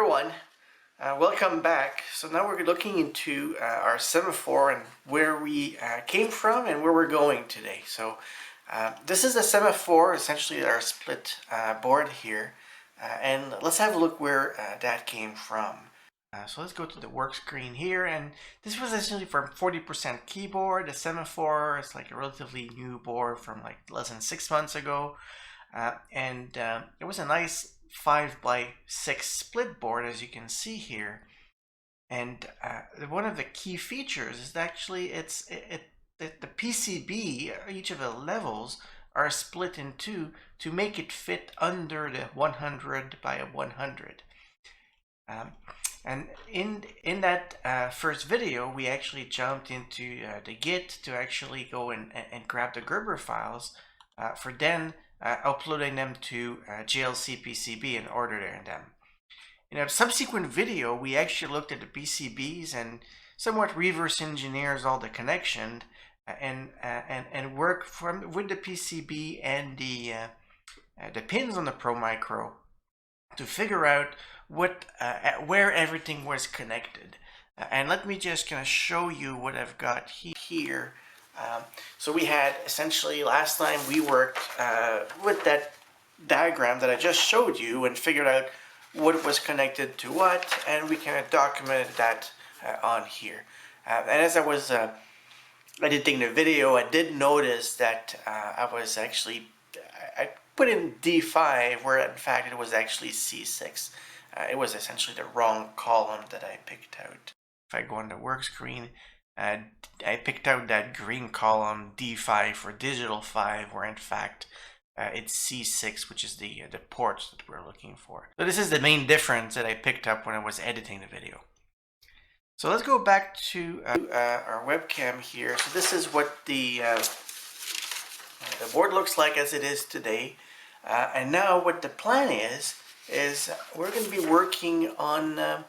Everyone, welcome back. So now we're looking into our semaphore and where we came from and where we're going today. So this is a semaphore, essentially our split board here. And let's have a look where that came from. So let's go to the work screen here, and this was essentially for 40% keyboard. The semaphore is like a relatively new board from like less than 6 months ago. It was a nice 5x6 split board, as you can see here. And one of the key features is actually the PCB, each of the levels are split in two to make it fit under the 100 by 100. And in that first video, we actually jumped into the Git to actually go and grab the Gerber files for then uploading them to JLC PCB and ordering them. In a subsequent video, we actually looked at the PCBs and somewhat reverse engineers all the connection and work with the PCB and the pins on the Pro Micro to figure out where everything was connected. And let me just kind of show you what I've got here. So we had essentially last time we worked with that diagram that I just showed you and figured out what was connected to what, and we kind of documented that on here. And as I was editing the video, I did notice that I put in D5 where in fact it was actually C6. It was essentially the wrong column that I picked out. If I go on the work screen, I picked out that green column D5 for digital 5, where in fact it's C6, which is the ports that we're looking for. So this is the main difference that I picked up when I was editing the video. So let's go back to our webcam here. So this is what the board looks like as it is today. And now what the plan is we're going to be working on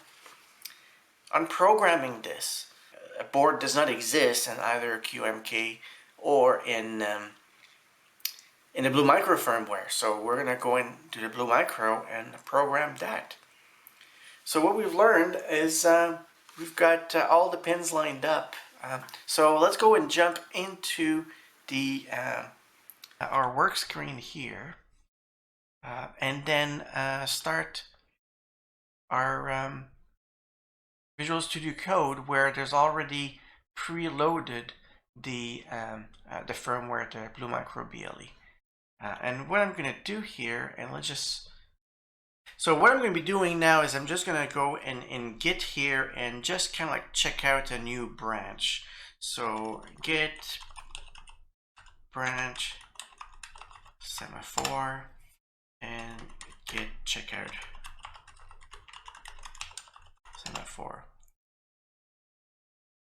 programming this. A board does not exist in either QMK or in the Blue Micro firmware. So we're going to go into the Blue Micro and program that. So what we've learned is we've got all the pins lined up. So let's go and jump into the our work screen here. And then start our Visual Studio Code, where there's already preloaded the firmware, the Blue Micro BLE. And what I'm going to do here, and so what I'm going to be doing now is I'm just going to go in Git here and just kind of like check out a new branch. So Git branch Semaphore and Git checkout Semaphore.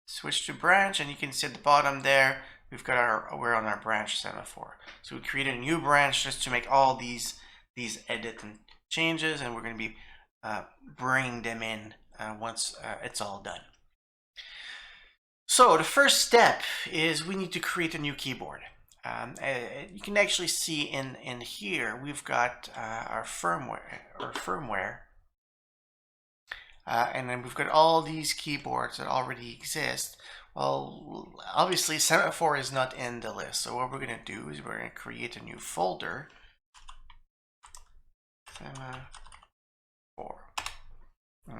Switch to branch, and you can see at the bottom there we've got we're on our branch Semaphore. So we created a new branch just to make all these edit and changes, and we're going to be bringing them in once it's all done. So the first step is we need to create a new keyboard. You can actually see in here we've got our firmware, and then we've got all these keyboards that already exist. Well, obviously Semaphore is not in the list, so what we're going to do is we're going to create a new folder, Semaphore.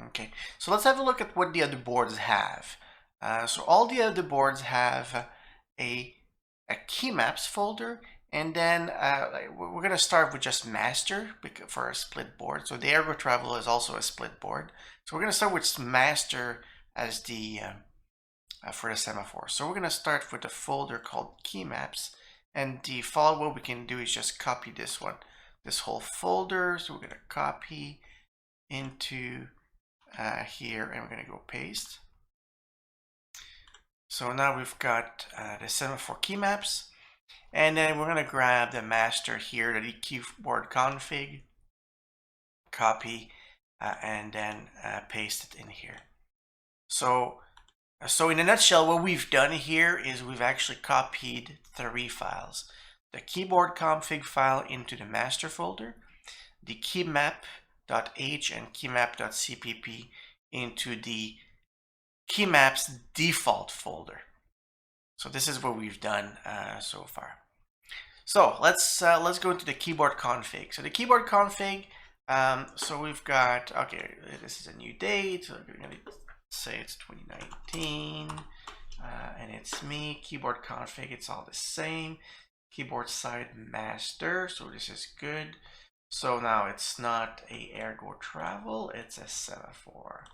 Okay, so let's have a look at what the other boards have. So all the other boards have a key maps folder, and then we're going to start with just master for a split board. So the Ergo Travel is also a split board. So we're going to start with master as the for the Semaphore. So we're going to start with a folder called key maps, and the follow what we can do is just copy this whole folder. So we're going to copy into here, and we're going to go paste. So now we've got the Semaphore key maps, and then we're going to grab the master here, the keyboard config, copy, and then paste it in here. So in a nutshell, what we've done here is we've actually copied 3 files: the keyboard config file into the master folder, the key map keymap.h and keymap.cpp into the keymaps default folder. So this is what we've done so far. So let's go into the keyboard config. So the keyboard config, so we've got, okay, this is a new date. So we're going to say it's 2019, and it's me. Keyboard config, it's all the same. Keyboard side master, so this is good. So now it's not a ergo travel, it's a semaphore.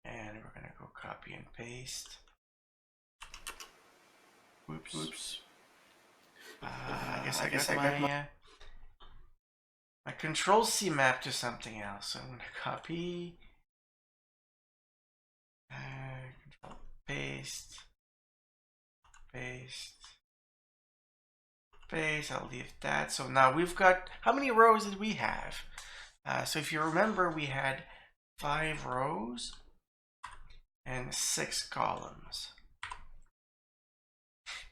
And we're gonna go copy and paste. Oops. I guess I got my control C map to something else. So I'm gonna copy, control paste. I'll leave that. So now we've got, how many rows did we have? So if you remember, we had 5 rows and 6 columns.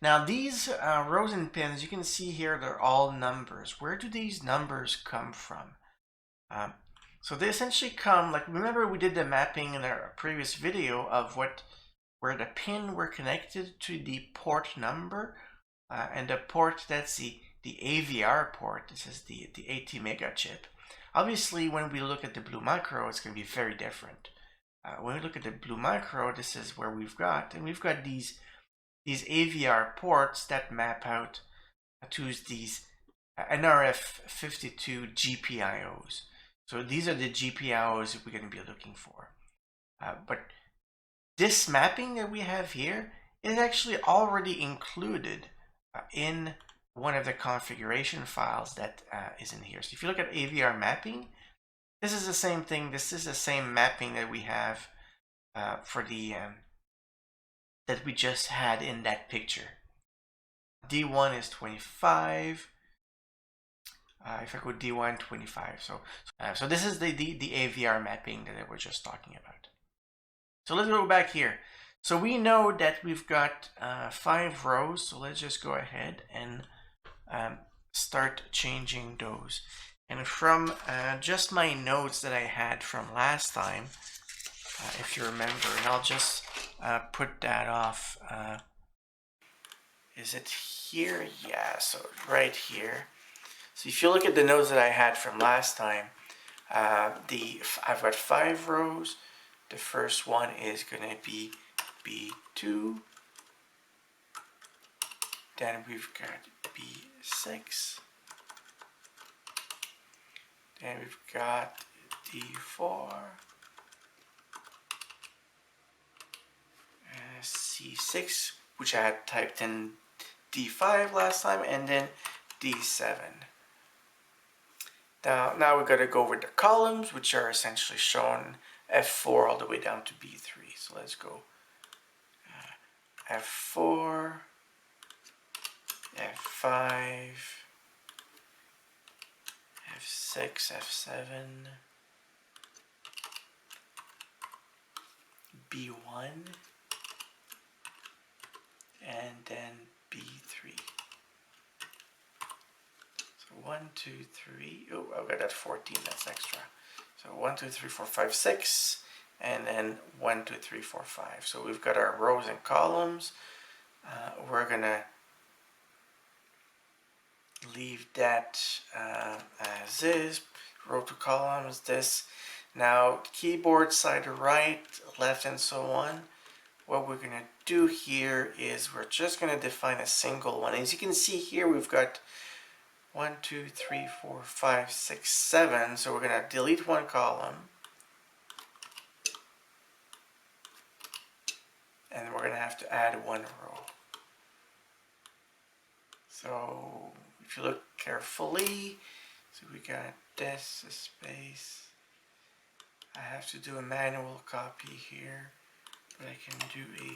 Now these rows and pins, you can see here, they're all numbers. Where do these numbers come from? So they essentially come, like, remember we did the mapping in our previous video of where the pin were connected to the port number, and the port, that's the AVR port. This is the 80 mega chip. Obviously, when we look at the blue micro, it's going to be very different. When we look at the blue micro, this is where we've got these AVR ports that map out to these NRF52 GPIOs. So these are the GPIOs we're going to be looking for. But this mapping that we have here is actually already included in one of the configuration files that is in here. So if you look at AVR mapping, this is the same thing. This is the same mapping that we have for the that we just had in that picture. D1 is 25. If I go D1, 25. So this is the AVR mapping that we're just talking about. So let's go back here. So we know that we've got 5 rows. So let's just go ahead and start changing those. And from just my notes that I had from last time, if you remember, and I'll just put that off. Is it here? Yeah, so right here. So if you look at the notes that I had from last time, I've got 5 rows. The first one is going to be B2. Then we've got B6. Then we've got D4. C6, which I had typed in D5 last time, and then D7. Now we've got to go over the columns, which are essentially shown F4 all the way down to B3. So let's go F4, F5, F6, F7, B1, and then B3. So 1, 2, 3. Oh, I've got that 14. That's extra. So 1, 2, 3, 4, 5, 6, and then 1, 2, 3, 4, 5. So we've got our rows and columns. We're gonna leave that as is. Row to columns. This. Now keyboard side to right, left, and so on. What we're going to do here is we're just going to define a single one. As you can see here, we've got 1, 2, 3, 4, 5, 6, 7. So we're going to delete one column. And we're going to have to add 1 row. So if you look carefully, so we got this, a space. I have to do a manual copy here. But I can do a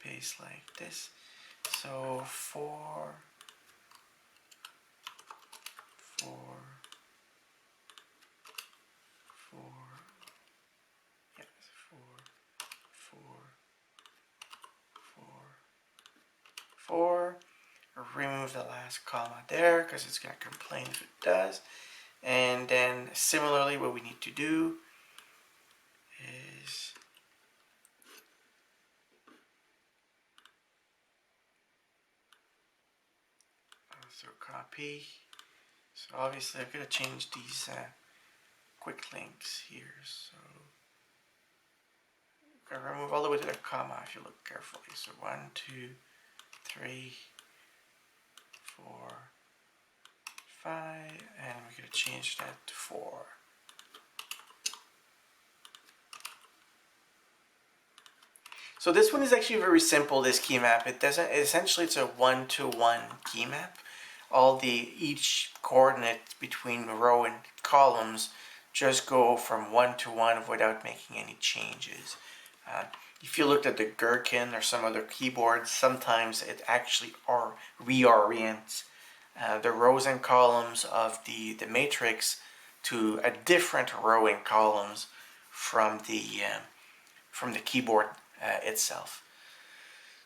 paste like this. So 4, 4, 4, yes, 4, 4, 4, 4. Remove the last comma there because it's going to complain if it does. And then similarly, what we need to do is also copy. So obviously I'm going to change these quick links here. So I'm going to remove all the way to the comma if you look carefully. So 1, 2, 3, 4, 5, and we're going to change that to 4. So this one is actually very simple, this key map. It doesn't, essentially it's a one-to-one key map. Each coordinate between row and columns just go from one to one without making any changes. If you looked at the Gherkin or some other keyboards, sometimes it actually reorients the rows and columns of the matrix to a different row and columns from the keyboard itself.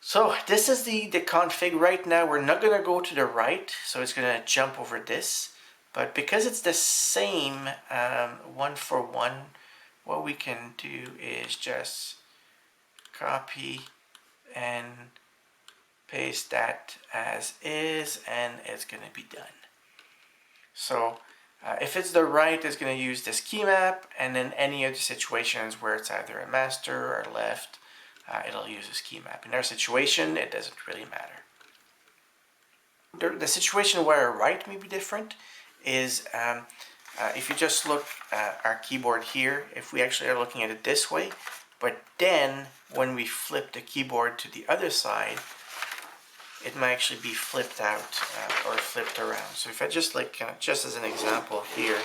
So this is the config right now. We're not going to go to the right, so it's going to jump over this. But because it's the same one for one, what we can do is just copy and paste that as is, and it's going to be done. So if it's the right, it's going to use this key map, and then any other situations where it's either a master or left, it'll use this key map. In our situation, it doesn't really matter. The situation where a right may be different is if you just look at our keyboard here, if we actually are looking at it this way, but then when we flip the keyboard to the other side, it might actually be flipped out or flipped around. So if I just just as an example here,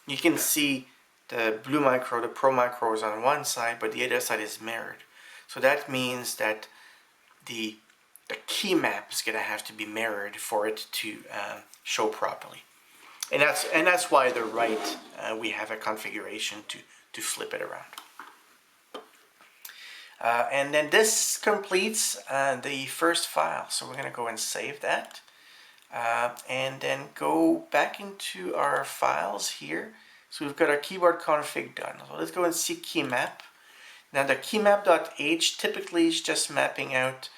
you can see the blue micro, the pro micro is on one side, but the other side is mirrored. So that means that the key map is going to have to be mirrored for it to show properly. And that's why the right, we have a configuration to flip it around. And then this completes the first file. So we're going to go and save that. And then go back into our files here. So we've got our keyboard config done. So let's go and see key map. Now the keymap.h typically is just mapping out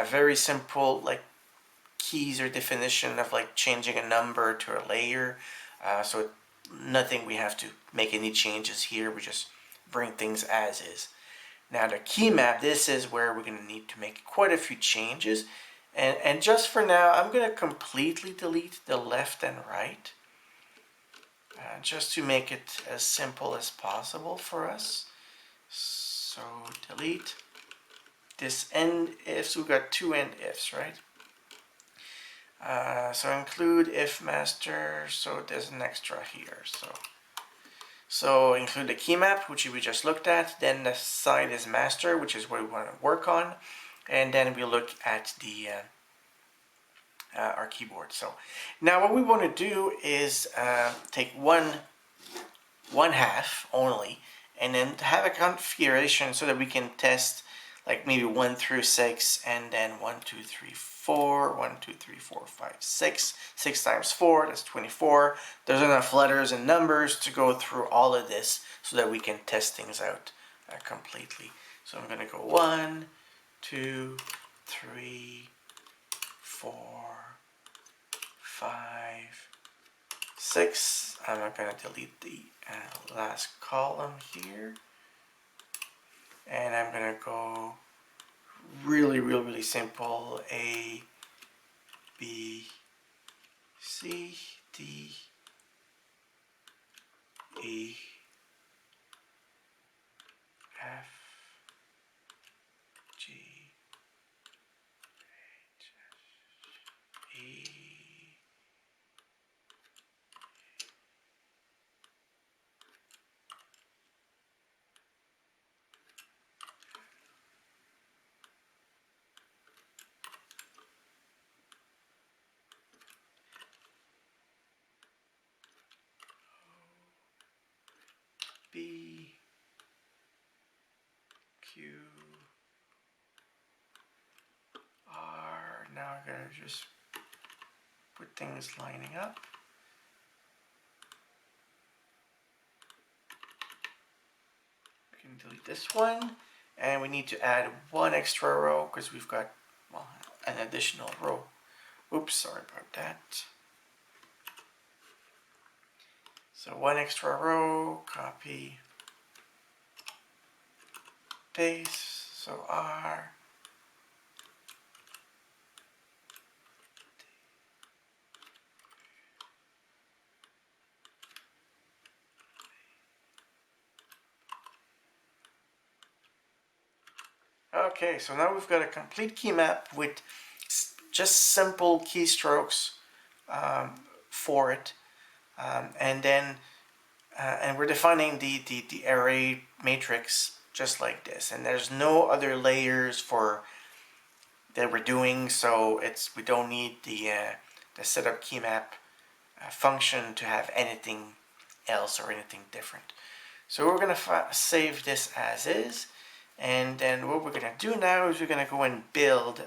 very simple like keys or definition of like changing a number to a layer. So nothing we have to make any changes here. We just bring things as is. Now the key map, this is where we're going to need to make quite a few changes. And just for now, I'm going to completely delete the left and right. Just to make it as simple as possible for us. So delete this end ifs. We've got two end ifs, right? So include if master. So there's an extra here. So include the key map, which we just looked at. Then the side is master, which is what we want to work on. And then we look at the our keyboard. So now what we want to do is take one half only, and then have a configuration so that we can test like maybe 1 through 6, and then 1, 2, 3, 4, 1, 2, 3, 4, 5, 6. 6 times 4, that's 24. There's enough letters and numbers to go through all of this so that we can test things out completely. So I'm going to go 1, 2, 3, 4, 5, 6. I'm not going to delete the last column here. And I'm going to go really simple. A, B, C, D, E, F, G, H, E, B, Q, R. Now I'm going to just put things lining up. delete this one, and we need to add one extra row because we've got, well, an additional row. Oops, sorry about that. So one extra row, copy, paste, so R. Okay, so now we've got a complete key map with just simple keystrokes for it. And then and we're defining the array matrix just like this, and there's no other layers for that we're doing, so we don't need the setup key map function to have anything else or anything different. So we're going to save this as is, and then what we're going to do now is we're going to go and build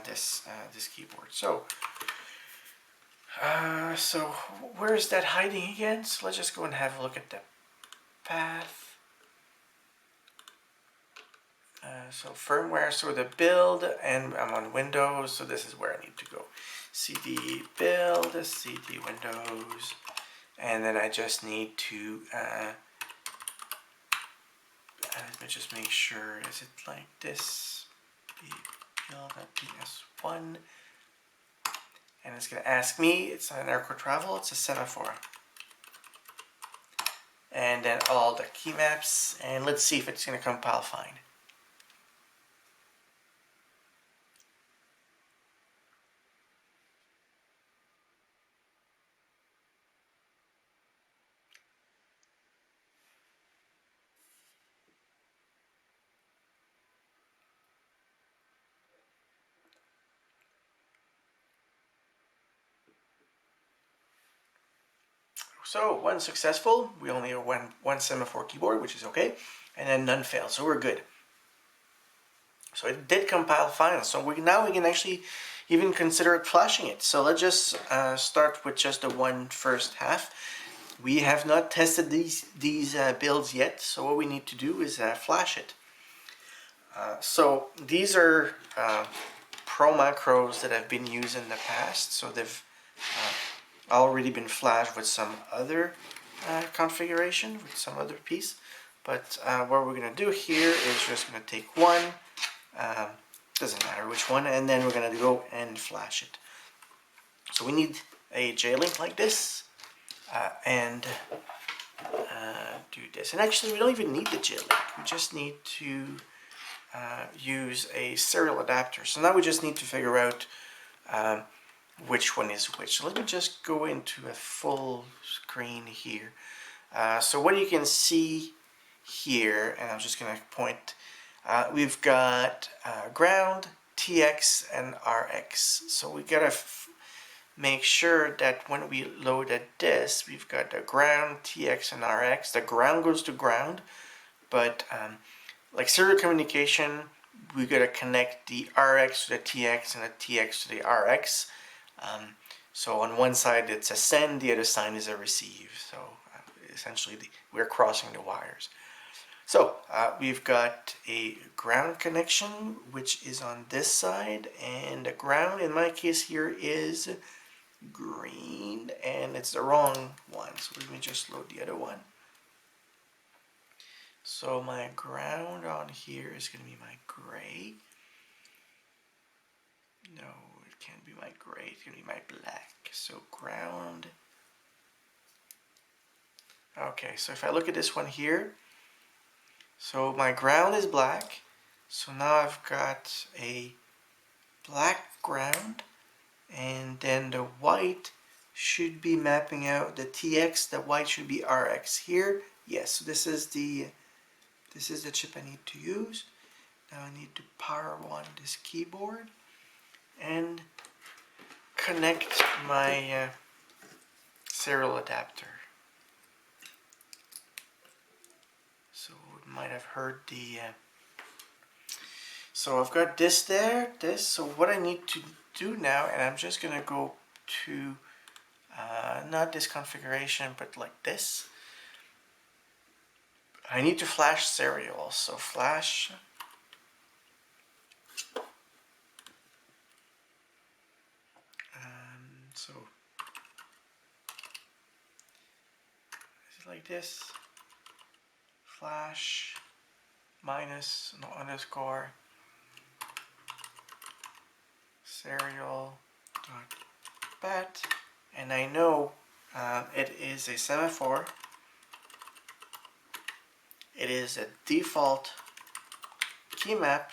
this keyboard. So where is that hiding again? So let's just go and have a look at the path. So firmware, so the build, and I'm on Windows, so this is where I need to go. CD build, CD Windows, and then I just need to let me just make sure, is it like this? Build at PS1, and it's going to ask me, it's not an aircore travel, it's a semaphore. And then all the key maps, and let's see if it's going to compile fine. So one successful, we only have one semaphore keyboard, which is okay, and then none failed, so we're good. So it did compile fine, so now we can actually even consider it flashing it. So let's just start with just the one first half. We have not tested these builds yet, so what we need to do is flash it. So these are pro macros that have been used in the past, so they've already been flashed with some other configuration, with some other piece. But what we're going to do here is just going to take one, doesn't matter which one, and then we're going to go and flash it. So we need a J-link like this, and do this. And actually we don't even need the J-link, we just need to use a serial adapter. So now we just need to figure out which one is which. So let me just go into a full screen here. So what you can see here, and I'm just going to point, we've got ground, TX, and RX. So we got to make sure that when we load at this, we've got the ground, TX, and RX. The ground goes to ground, but like serial communication, we got to connect the RX to the TX and the TX to the RX. So on one side it's a send, the other side is a receive. So essentially we're crossing the wires. So we've got a ground connection which is on this side, and the ground in my case here is green, and it's the wrong one. So let me just load the other one. So my ground on here is going to be my gray. No, it can't be my gray, it's going to be my black. So ground. Okay, so if I look at this one here, so my ground is black. So now I've got a black ground, and then the white should be mapping out the TX, the white should be RX here. Yes, so this is the chip I need to use. Now I need to power on this keyboard and connect my serial adapter. So you might have heard the so I've got this there, this. So what I need to do now, and I'm just gonna go to not this configuration but like this. I need to flash serial, so flash. So is it like this? Flash minus no underscore serial dot bat, and I know it is a semaphore. It is a default key map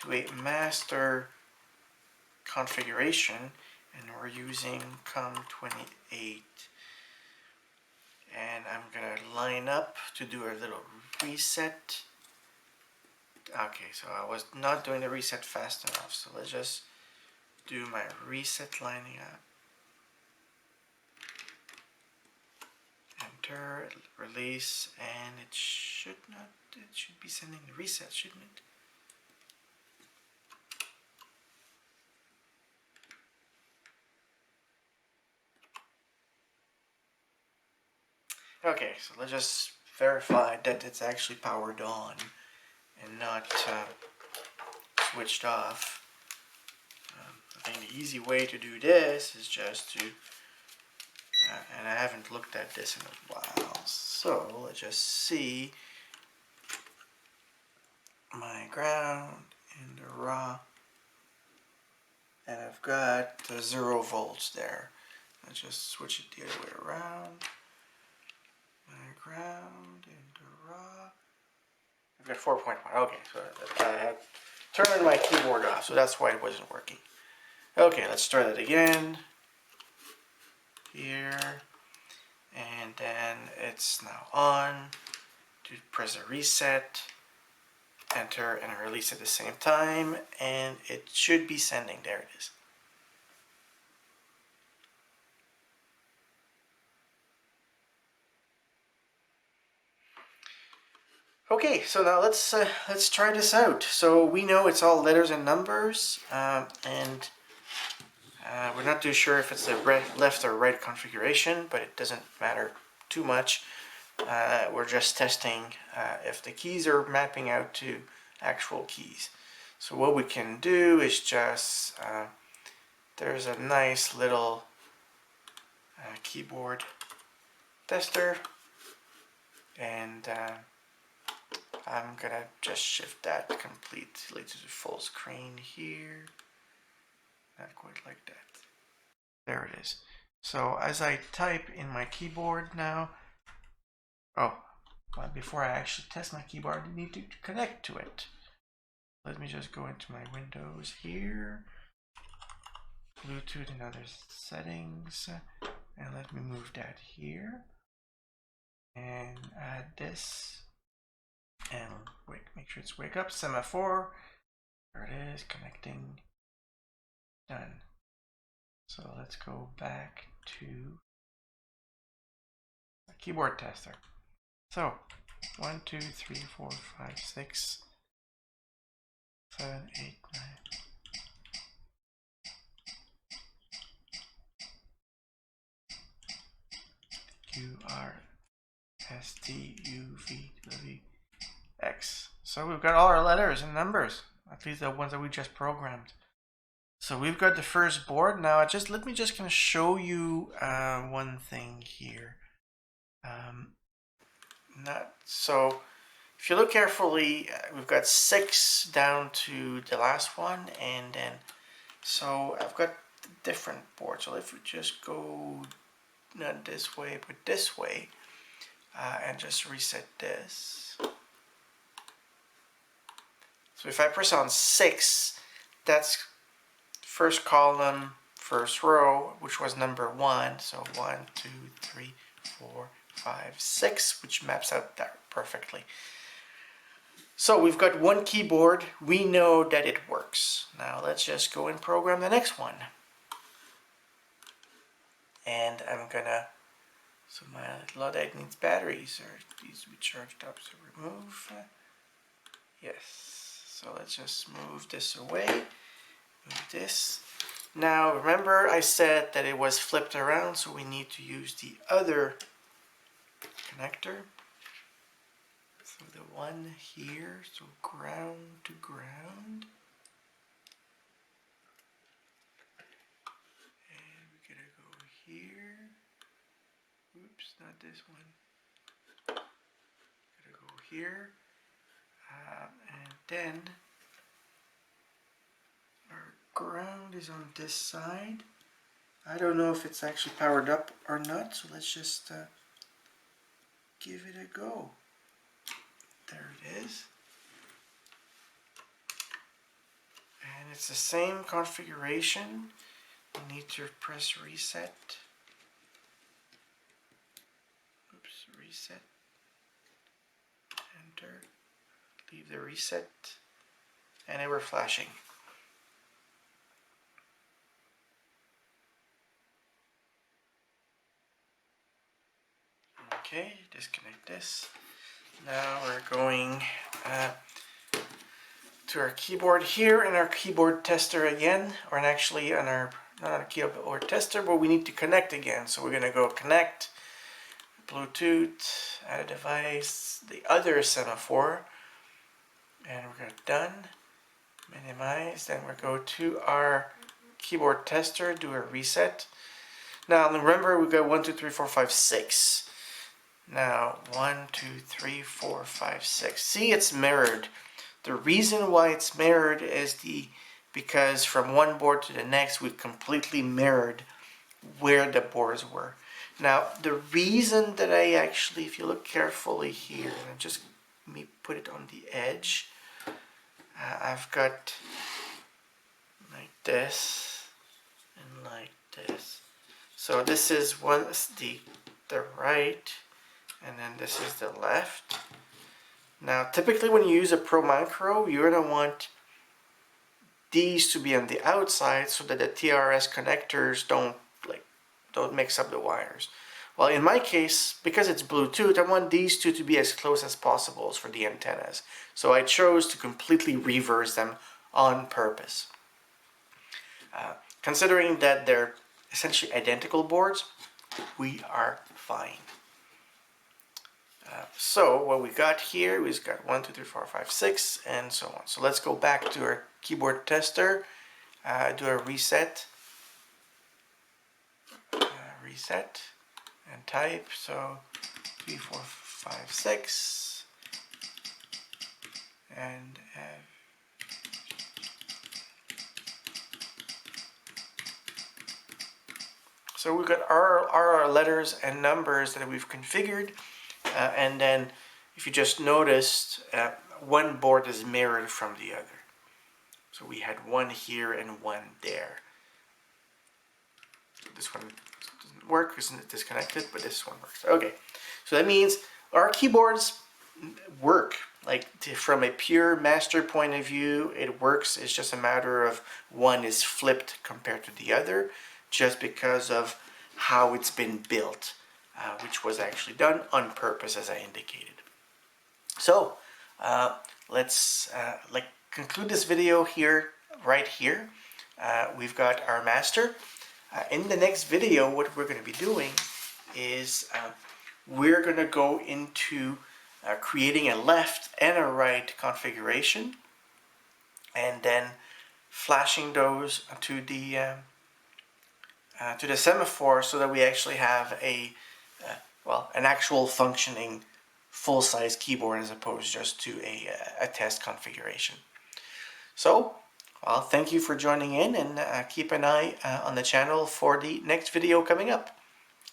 to a master configuration, and we're using COM28. And I'm gonna line up to do a little reset. Okay, so I was not doing the reset fast enough, so let's just do my reset lining up. Enter, release, and it should be sending the reset, shouldn't it? Okay, so let's just verify that it's actually powered on and not switched off. I think the easy way to do this is just to, and I haven't looked at this in a while, so let's just see my ground in the raw, and I've got 0 volts there. Let's just switch it the other way around. My ground into raw. I've got 4.1. Okay, so I had turned my keyboard off, so that's why it wasn't working. Okay, let's start it again. Here. And then it's now on. To press a reset. Enter and release at the same time. And it should be sending. There it is. Okay, so now let's try this out. So we know it's all letters and numbers, and we're not too sure if it's the left or right configuration, but it doesn't matter too much. We're just testing if the keys are mapping out to actual keys. So what we can do is just there's a nice little keyboard tester, and I'm gonna just shift that completely to the full screen here. Not quite like that. There it is. So as I type in my keyboard now, but before I actually test my keyboard, I need to connect to it. Let me just go into my Windows here, Bluetooth and other settings, and let me move that here, and add this. And make sure it's wake up, Semaphore. There it is, connecting. Done. So let's go back to the keyboard tester. So 1, 2, 3, 4, 5, 6, 7, 8, 9. Q, R, S, T, U, V, W, X. So we've got all our letters and numbers, at least the ones that we just programmed. So we've got the first board. Now let me just kind of show you one thing here. So if you look carefully, we've got 6 down to the last one, and then so I've got different boards. So if we just go not this way but this way, and just reset this. So if I press on 6, that's first column, first row, which was number 1. So 1, 2, 3, 4, 5, 6, which maps out that perfectly. So we've got one keyboard. We know that it works. Now let's just go and program the next one. And I'm gonna, so my Luddite needs batteries, or these to be charged up, so remove. Yes, so let's just move this away, move this. Now remember I said that it was flipped around, so we need to use the other connector. So So the one here, so ground to ground. And we're gonna go here. Oops, not this one. Gonna go here. And then our ground is on this side. I don't know if it's actually powered up or not, so let's just give it a go. There it is. And it's the same configuration. You need to press reset. Oops, reset. Enter. Leave the reset. And it were flashing. Okay, disconnect this. Now we're going to our keyboard here and our keyboard tester again, or actually on our, not on our keyboard tester, but we need to connect again. So we're gonna go connect, Bluetooth, add a device, the other Semaphore, and we're gonna done, minimize, then we'll go to our keyboard tester, do a reset. Now remember we got 1, 2, 3, 4, 5, 6. Now 1, 2, 3, 4, 5, 6. See, it's mirrored. The reason why it's mirrored is because from one board to the next we completely mirrored where the boards were. Now the reason that I actually, if you look carefully here, and just let me put it on the edge, I've got like this and like this. So this is the right, and then this is the left. Now typically when you use a Pro Micro, you're going to want these to be on the outside so that the TRS connectors don't mix up the wires. Well, in my case, because it's Bluetooth, I want these two to be as close as possible for the antennas. So I chose to completely reverse them on purpose. Considering that they're essentially identical boards, we are fine. So what we got here, we've got 1, 2, 3, 4, 5, 6, and so on. So let's go back to our keyboard tester, do a reset, and type. So 3, 4, 5, 6, and so we've got our letters and numbers that we've configured. And then if you just noticed, one board is mirrored from the other. So we had one here and one there. This one doesn't work because it's disconnected, but this one works. Okay, so that means our keyboards work. Like from a pure master point of view, it works. It's just a matter of one is flipped compared to the other, just because of how it's been built. Which was actually done on purpose, as I indicated. So let's conclude this video here, right here. We've got our master. In the next video, what we're going to be doing is we're going to go into creating a left and a right configuration, and then flashing those to the Semaphore so that we actually have an actual functioning full-size keyboard as opposed just to a test configuration. So, well, thank you for joining in, and keep an eye on the channel for the next video coming up.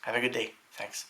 Have a good day. Thanks.